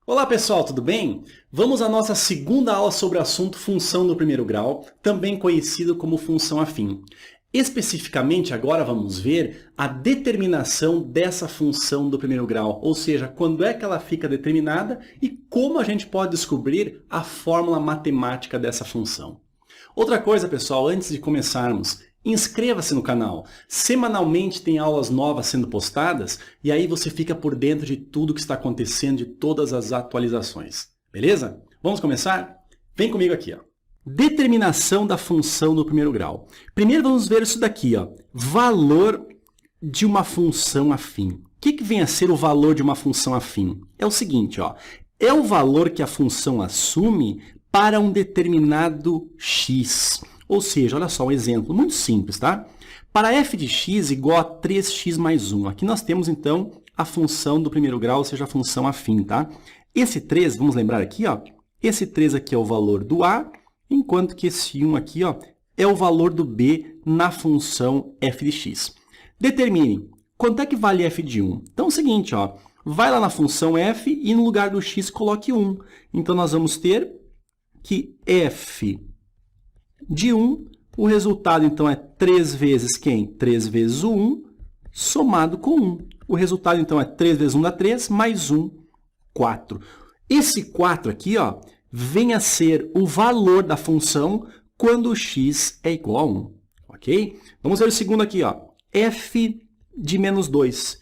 Olá pessoal, tudo bem? Vamos à nossa segunda aula sobre o assunto função do primeiro grau, também conhecido como função afim. Especificamente agora vamos ver a determinação dessa função do primeiro grau, ou seja, quando é que ela fica determinada e como a gente pode descobrir a fórmula matemática dessa função. Outra coisa pessoal, antes de começarmos, inscreva-se no canal. Semanalmente tem aulas novas sendo postadas e aí você fica por dentro de tudo que está acontecendo, de todas as atualizações. Beleza? Vamos começar? Vem comigo aqui, ó. Determinação da função do primeiro grau. Primeiro vamos ver isso daqui, ó. Valor de uma função afim. O que vem a ser o valor de uma função afim? É o seguinte, ó. É o valor que a função assume para um determinado x. Ou seja, olha só um exemplo muito simples, tá? Para f de x igual a 3x mais 1. Aqui nós temos, então, a função do primeiro grau, ou seja, a função afim, tá? Esse 3, vamos lembrar aqui, ó. Esse 3 aqui é o valor do a, enquanto que esse 1 aqui, ó, é o valor do b na função f de x. Determine quanto é que vale f de 1. Então é o seguinte, ó. Vai lá na função f e no lugar do x coloque 1. Então nós vamos ter que f de 1, o resultado, então, é 3 vezes quem? 3 vezes o 1, somado com 1. O resultado, então, é 3 vezes 1 dá 3, mais 1, 4. Esse 4 aqui, ó, vem a ser o valor da função quando o x é igual a 1. Ok? Vamos ver o segundo aqui, ó. f de menos 2.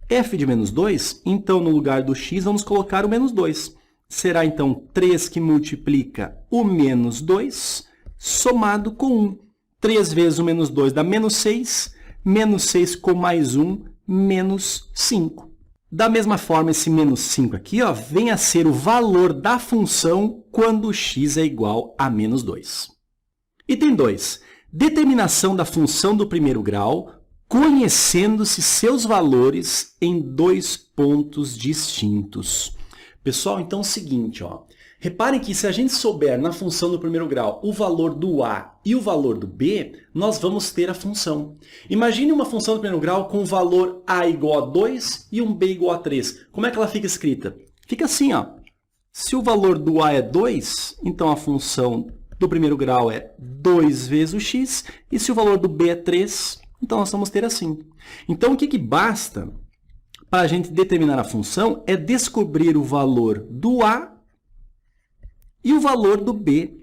f de menos 2, então, no lugar do x, vamos colocar o menos 2. Será, então, 3 que multiplica o menos 2, somado com 1. 3 vezes o menos 2 dá menos 6 com mais 1, menos 5. Da mesma forma, esse menos 5 aqui, ó, vem a ser o valor da função quando x é igual a menos 2. Item 2. Determinação da função do primeiro grau, conhecendo-se seus valores em dois pontos distintos. Pessoal, então é o seguinte, ó. Reparem que se a gente souber na função do primeiro grau o valor do a e o valor do b, nós vamos ter a função. Imagine uma função do primeiro grau com o valor a igual a 2 e um b igual a 3. Como é que ela fica escrita? Fica assim, ó. Se o valor do a é 2, então a função do primeiro grau é 2 vezes o x. E se o valor do b é 3, então nós vamos ter assim. Então, o que basta para a gente determinar a função é descobrir o valor do a e o valor do b,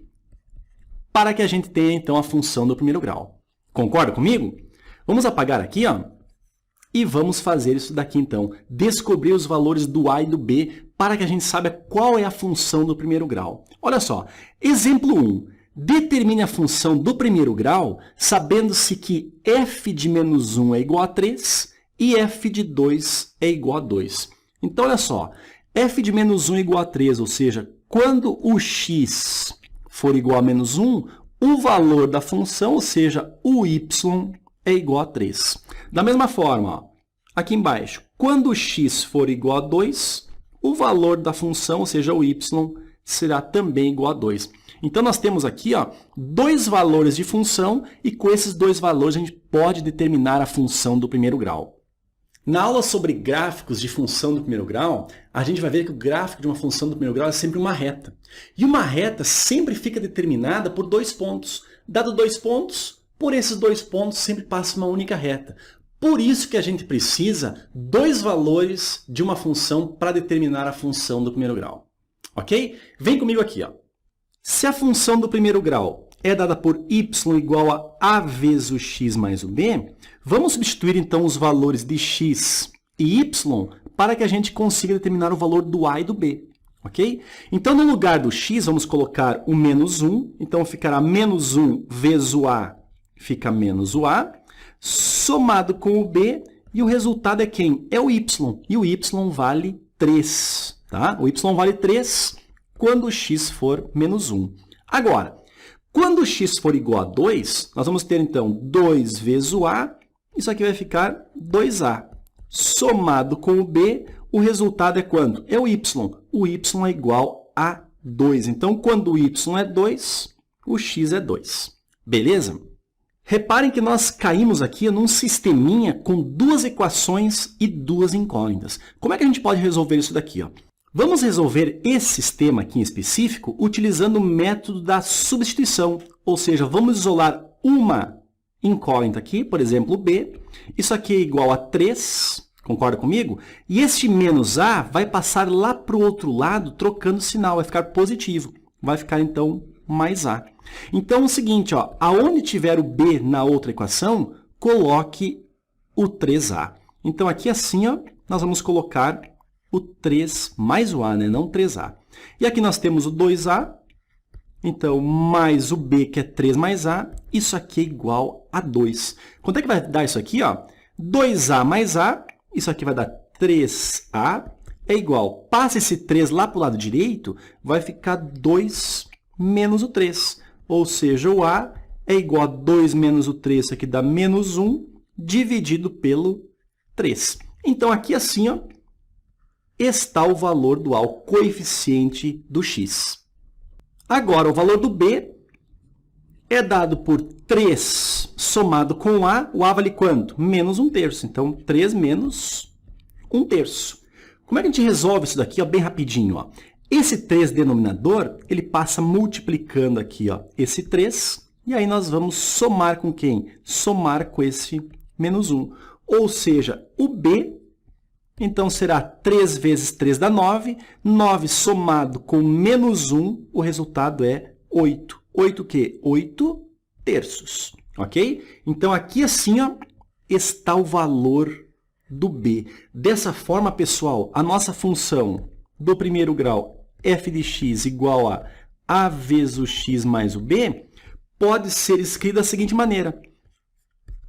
para que a gente tenha, então, a função do primeiro grau. Concorda comigo? Vamos apagar aqui, ó, e vamos fazer isso daqui, então. Descobrir os valores do a e do b, para que a gente saiba qual é a função do primeiro grau. Olha só, exemplo 1. Determine a função do primeiro grau, sabendo-se que f de menos 1 é igual a 3 e f de 2 é igual a 2. Então, olha só, f de menos 1 é igual a 3, ou seja, quando o x for igual a menos 1, o valor da função, ou seja, o y, é igual a 3. Da mesma forma, ó, aqui embaixo, quando o x for igual a 2, o valor da função, ou seja, o y, será também igual a 2. Então, nós temos aqui, ó, dois valores de função e com esses dois valores a gente pode determinar a função do primeiro grau. Na aula sobre gráficos de função do primeiro grau, a gente vai ver que o gráfico de uma função do primeiro grau é sempre uma reta. E uma reta sempre fica determinada por dois pontos. Dado dois pontos, por esses dois pontos sempre passa uma única reta. Por isso que a gente precisa dois valores de uma função para determinar a função do primeiro grau. Ok? Vem comigo aqui, ó. Se a função do primeiro grau é dada por y igual a vezes o x mais o b, vamos substituir, então, os valores de x e y para que a gente consiga determinar o valor do a e do b. Ok? Então, no lugar do x, vamos colocar o menos 1. Então, ficará menos 1 vezes o a, fica menos o a, somado com o b, e o resultado é quem? É o y. E o y vale 3. Tá? O y vale 3 quando o x for menos 1. Agora, quando o x for igual a 2, nós vamos ter, então, 2 vezes o a, isso aqui vai ficar 2a. Somado com o b, o resultado é quanto? É o y. O y é igual a 2. Então, quando o y é 2, o x é 2. Beleza? Reparem que nós caímos aqui num sisteminha com duas equações e duas incógnitas. Como é que a gente pode resolver isso daqui? Ó? Vamos resolver esse sistema aqui em específico utilizando o método da substituição, ou seja, vamos isolar uma incógnita aqui, por exemplo, B. Isso aqui é igual a 3, concorda comigo? E este menos A vai passar lá para o outro lado, trocando sinal, vai ficar positivo. Vai ficar, então, mais A. Então, é o seguinte, ó, aonde tiver o B na outra equação, coloque o 3A. Então, aqui assim, ó, nós vamos colocar o 3 mais o A, né? Não 3A. E aqui nós temos o 2A, então, mais o B, que é 3 mais A, isso aqui é igual a 2. Quanto é que vai dar isso aqui? Ó? 2A mais A, isso aqui vai dar 3A, é igual, passa esse 3 lá para o lado direito, vai ficar 2 menos o 3. Ou seja, o A é igual a 2 menos o 3, isso aqui dá menos 1, dividido pelo 3. Então, aqui assim, ó, está o valor do A, o coeficiente do x. Agora, o valor do B é dado por 3 somado com o A vale quanto? Menos 1/3. Então, 3 menos 1/3. Como é que a gente resolve isso daqui? Ó, bem rapidinho. Ó. Esse 3 denominador, ele passa multiplicando aqui ó, esse 3, e aí nós vamos somar com quem? Somar com esse menos 1. Ou seja, o B, então, será 3 vezes 3 dá 9. 9 somado com menos 1, o resultado é 8. 8 o quê? 8/3. Ok? Então, aqui assim ó, está o valor do B. Dessa forma, pessoal, a nossa função do primeiro grau f de x igual a vezes o x mais o b pode ser escrita da seguinte maneira.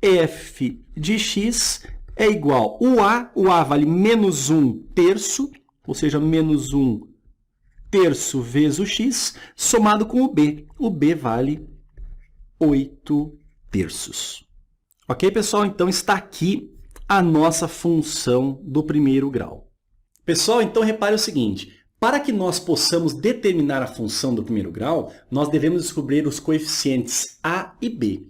F de x é igual o A vale menos 1/3, ou seja, menos 1/3 vezes o x, somado com o B. O B vale 8/3. Ok, pessoal? Então, está aqui a nossa função do primeiro grau. Pessoal, então repare o seguinte, para que nós possamos determinar a função do primeiro grau, nós devemos descobrir os coeficientes A e B.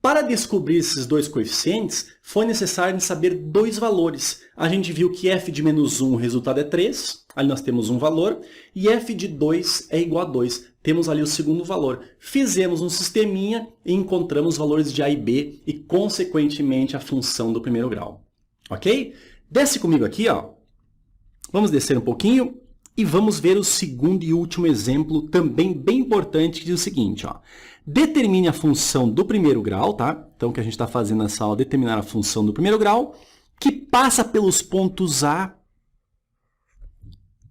Para descobrir esses dois coeficientes, foi necessário saber dois valores. A gente viu que f de menos 1, o resultado é 3, ali nós temos um valor, e f de 2 é igual a 2, temos ali o segundo valor. Fizemos um sisteminha e encontramos os valores de A e B e, consequentemente, a função do primeiro grau. Ok? Desce comigo aqui, ó. Vamos descer um pouquinho e vamos ver o segundo e último exemplo, também bem importante, que diz o seguinte, ó. Determine a função do primeiro grau, tá? Então, o que a gente está fazendo nessa aula é determinar a função do primeiro grau, que passa pelos pontos A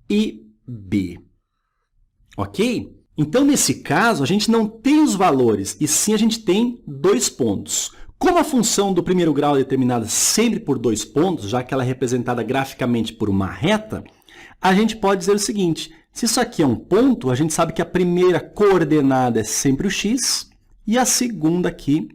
e B. Ok? Então, nesse caso, a gente não tem os valores, e sim a gente tem dois pontos. Como a função do primeiro grau é determinada sempre por dois pontos, já que ela é representada graficamente por uma reta, a gente pode dizer o seguinte, se isso aqui é um ponto, a gente sabe que a primeira coordenada é sempre o x e a segunda aqui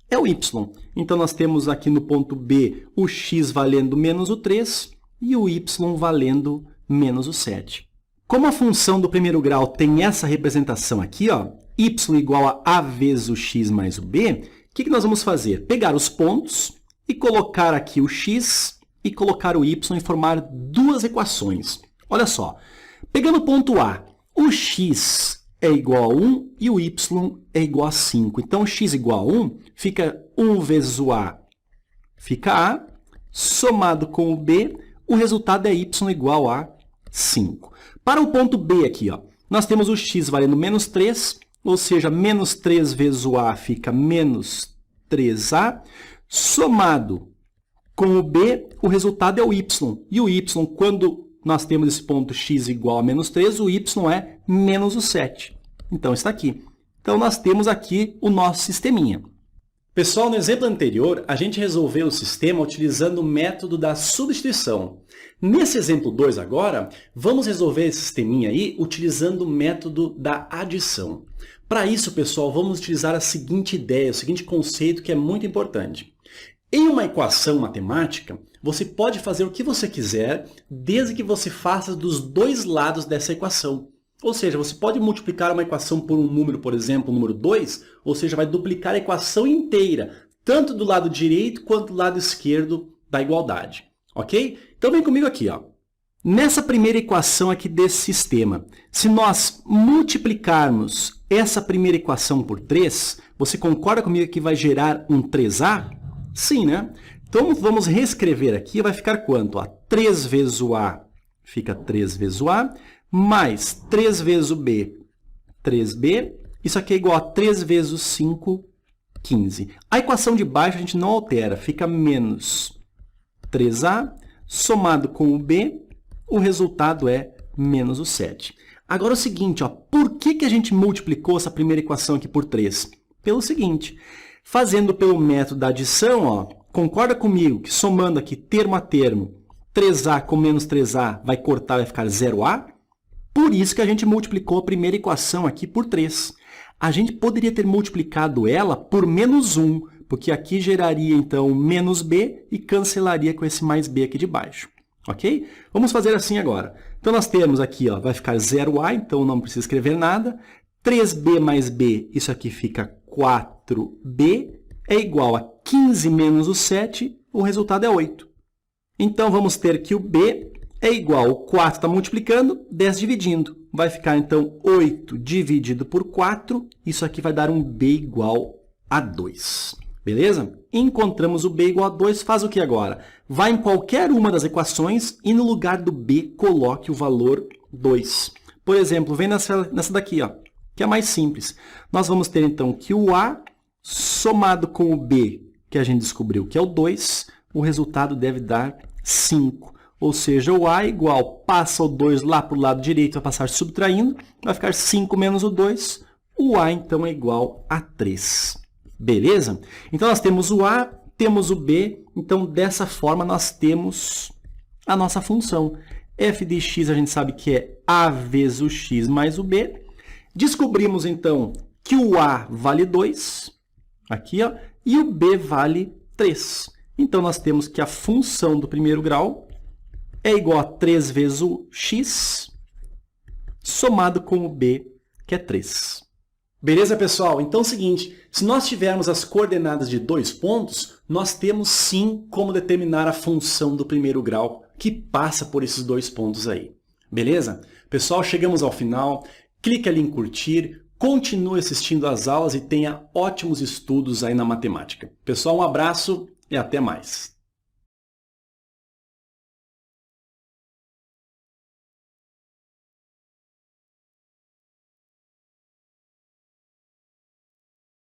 é o y. Então, nós temos aqui no ponto B o x valendo menos o 3 e o y valendo menos o 7. Como a função do primeiro grau tem essa representação aqui, ó, y igual a vezes o x mais o b, o que nós vamos fazer? Pegar os pontos e colocar aqui o x e colocar o y e formar duas equações. Olha só, pegando o ponto A, o x é igual a 1 e o y é igual a 5. Então, x igual a 1, fica 1 vezes o A, fica A, somado com o B, o resultado é y igual a 5. Para o ponto B aqui, ó, nós temos o x valendo menos 3, ou seja, menos 3 vezes o A fica menos 3A, somado com o B, o resultado é o y. E o y, quando nós temos esse ponto x igual a menos 3, o y é menos o 7. Então, está aqui. Então, nós temos aqui o nosso sisteminha. Pessoal, no exemplo anterior, a gente resolveu o sistema utilizando o método da substituição. Nesse exemplo 2 agora, vamos resolver esse sisteminha aí utilizando o método da adição. Para isso, pessoal, vamos utilizar a seguinte ideia, o seguinte conceito que é muito importante. Em uma equação matemática, você pode fazer o que você quiser, desde que você faça dos dois lados dessa equação. Ou seja, você pode multiplicar uma equação por um número, por exemplo, o número 2, ou seja, vai duplicar a equação inteira, tanto do lado direito quanto do lado esquerdo da igualdade. Ok? Então, vem comigo aqui, ó. Nessa primeira equação aqui desse sistema, se nós multiplicarmos essa primeira equação por 3, você concorda comigo que vai gerar um 3a? Sim, né? Então, vamos reescrever aqui, vai ficar quanto? Ó, 3 vezes o a fica 3 vezes o a, mais 3 vezes o b, 3b. Isso aqui é igual a 3 vezes o 5, 15. A equação de baixo a gente não altera, fica menos 3a, somado com o b, o resultado é menos o 7. Agora é o seguinte, ó, por que a gente multiplicou essa primeira equação aqui por 3? Pelo seguinte, fazendo pelo método da adição, ó, concorda comigo que somando aqui termo a termo, 3a com menos 3a vai cortar, vai ficar 0a? Por isso que a gente multiplicou a primeira equação aqui por 3. A gente poderia ter multiplicado ela por menos 1, porque aqui geraria, então, menos b e cancelaria com esse mais b aqui de baixo. Ok? Vamos fazer assim agora. Então, nós temos aqui, ó, vai ficar 0a, então não precisa escrever nada. 3b mais b, isso aqui fica 4b, é igual a 15 menos o 7, o resultado é 8. Então, vamos ter que o b é igual, o 4 está multiplicando, 10 dividindo. Vai ficar, então, 8 dividido por 4, isso aqui vai dar um b igual a 2. Beleza? Encontramos o b igual a 2, faz o que agora? Vai em qualquer uma das equações e no lugar do b coloque o valor 2. Por exemplo, vem nessa daqui, ó, que é mais simples. Nós vamos ter então que o a somado com o b, que a gente descobriu que é o 2, o resultado deve dar 5. Ou seja, o a igual, passa o 2 lá para o lado direito, vai passar subtraindo, vai ficar 5 menos o 2, o a então é igual a 3. Beleza? Então, nós temos o a, temos o b, então, dessa forma, nós temos a nossa função. F de x a gente sabe que é a vezes o x mais o b. Descobrimos, então, que o a vale 2, aqui, ó, e o b vale 3. Então, nós temos que a função do primeiro grau é igual a 3 vezes o x, somado com o b, que é 3. Beleza, pessoal? Então é o seguinte, se nós tivermos as coordenadas de 2 pontos, nós temos sim como determinar a função do primeiro grau que passa por esses 2 pontos aí. Beleza? Pessoal, chegamos ao final. Clique ali em curtir, continue assistindo às aulas e tenha ótimos estudos aí na matemática. Pessoal, um abraço e até mais.